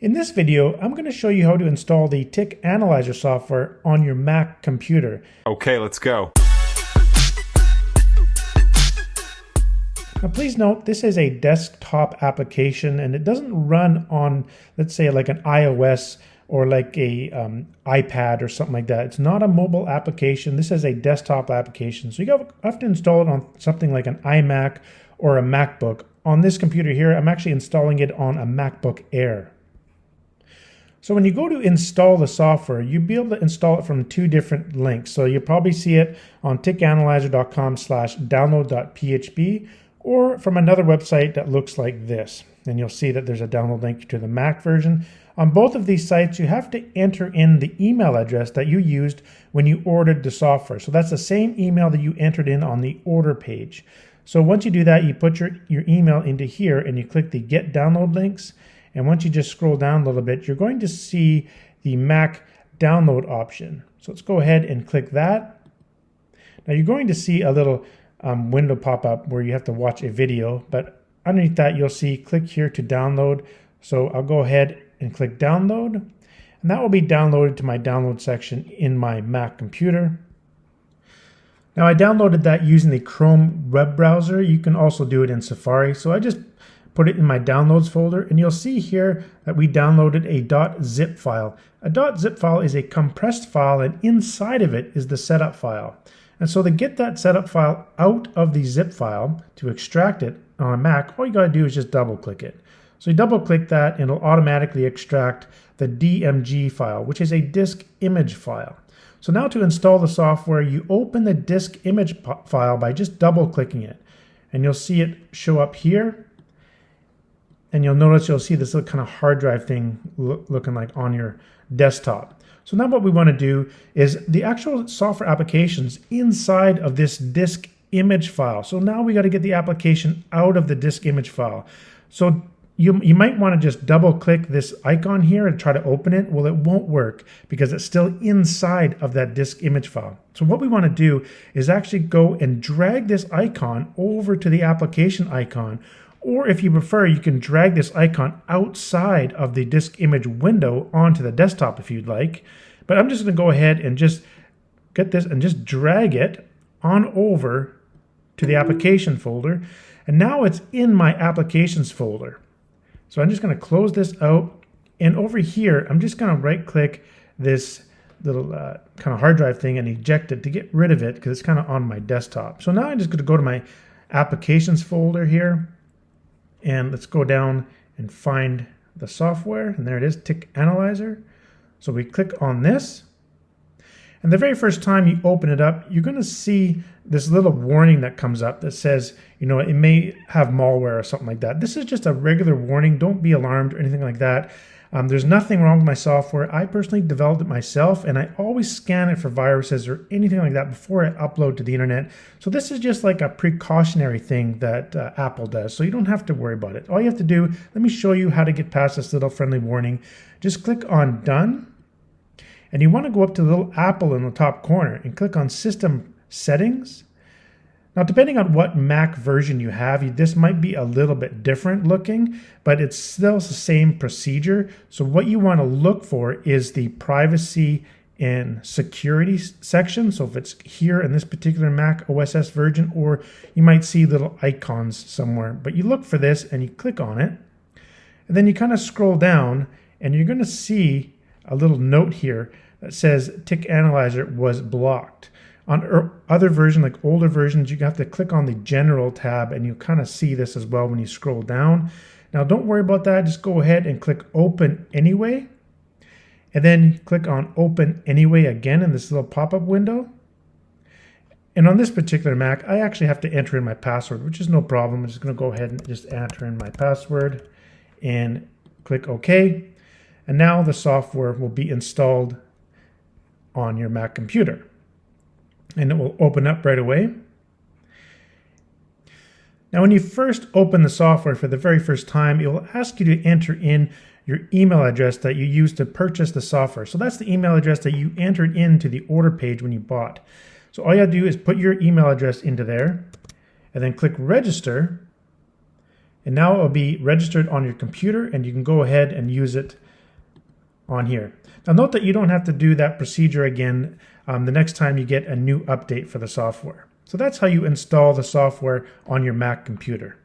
In this video, I'm going to show you how to install the Tik Analyzer software on your Mac computer. Okay, let's go. Now please note, this is a desktop application and it doesn't run on, let's say, like an iOS or like a iPad or something like that. It's not a mobile application. This is a desktop application. So you have to install it on something like an iMac or a MacBook. On this computer here, I'm actually installing it on a MacBook Air. So when you go to install the software, you'll be able to install it from two different links. So you'll probably see it on tikanalyzer.com/download.php or from another website that looks like this. And you'll see that there's a download link to the Mac version. On both of these sites, you have to enter in the email address that you used when you ordered the software. So that's the same email that you entered in on the order page. So once you do that, you put your email into here and you click the Get Download Links. And once you just scroll down a little bit, you're going to see the Mac download option. So let's go ahead and click that. Now you're going to see a little window pop up where you have to watch a video, but underneath that you'll see click here to download. So I'll go ahead and click download, and that will be downloaded to my download section in my Mac computer. Now I downloaded that using the Chrome web browser. You can also do it in Safari. So I just put it in my downloads folder, and you'll see here that we downloaded a .zip file. A .zip file is a compressed file, and inside of it is the setup file. And so to get that setup file out of the zip file, to extract it on a Mac, all you gotta do is just double click it. So you double click that and it'll automatically extract the DMG file, which is a disk image file. So now to install the software, you open the disk image file by just double clicking it. And you'll see it show up here. And you'll see this little kind of hard drive thing looking like on your desktop. So now what we want to do is the actual software applications inside of this disk image file. So now we got to get the application out of the disk image file. So you might want to just double click this icon here and try to open it. Well, it won't work because it's still inside of that disk image file. So what we want to do is actually go and drag this icon over to the application icon. Or if you prefer, you can drag this icon outside of the disk image window onto the desktop if you'd like. But I'm just going to go ahead and just get this and just drag it on over to the application folder. And now it's in my applications folder. So I'm just going to close this out. And over here, I'm just going to right click this little kind of hard drive thing and eject it to get rid of it because it's kind of on my desktop. So now I'm just going to go to my applications folder here. And let's go down and find the software. And there it is, Tik Analyzer. So we click on this. And the very first time you open it up, you're going to see this little warning that comes up that says, you know, it may have malware or something like that. This is just a regular warning. Don't be alarmed or anything like that. There's nothing wrong with my software. I personally developed it myself, and I always scan it for viruses or anything like that before I upload to the internet. So this is just like a precautionary thing that Apple does. So you don't have to worry about it. All you have to do, let me show you how to get past this little friendly warning. Just click on Done. And you want to go up to the little apple in the top corner and click on System Settings. Now, depending on what Mac version you have, this might be a little bit different looking, but it's still the same procedure. So what you want to look for is the privacy and security section. So if it's here in this particular Mac OS version, or you might see little icons somewhere, but you look for this and you click on it, and then you kind of scroll down and you're going to see a little note here that says Tik Analyzer was blocked. On other versions, like older versions, you have to click on the General tab, and you kind of see this as well when you scroll down. Now, don't worry about that. Just go ahead and click Open Anyway, and then click on Open Anyway again in this little pop-up window. And on this particular Mac, I actually have to enter in my password, which is no problem. I'm just going to go ahead and just enter in my password and click OK. And now the software will be installed on your Mac computer. And it will open up right away. Now, when you first open the software for the very first time, it will ask you to enter in your email address that you used to purchase the software. So that's the email address that you entered into the order page when you bought. So all you have to do is put your email address into there and then click Register. And now it will be registered on your computer, and you can go ahead and use it on here. Now note that you don't have to do that procedure again the next time you get a new update for the software. So that's how you install the software on your Mac computer.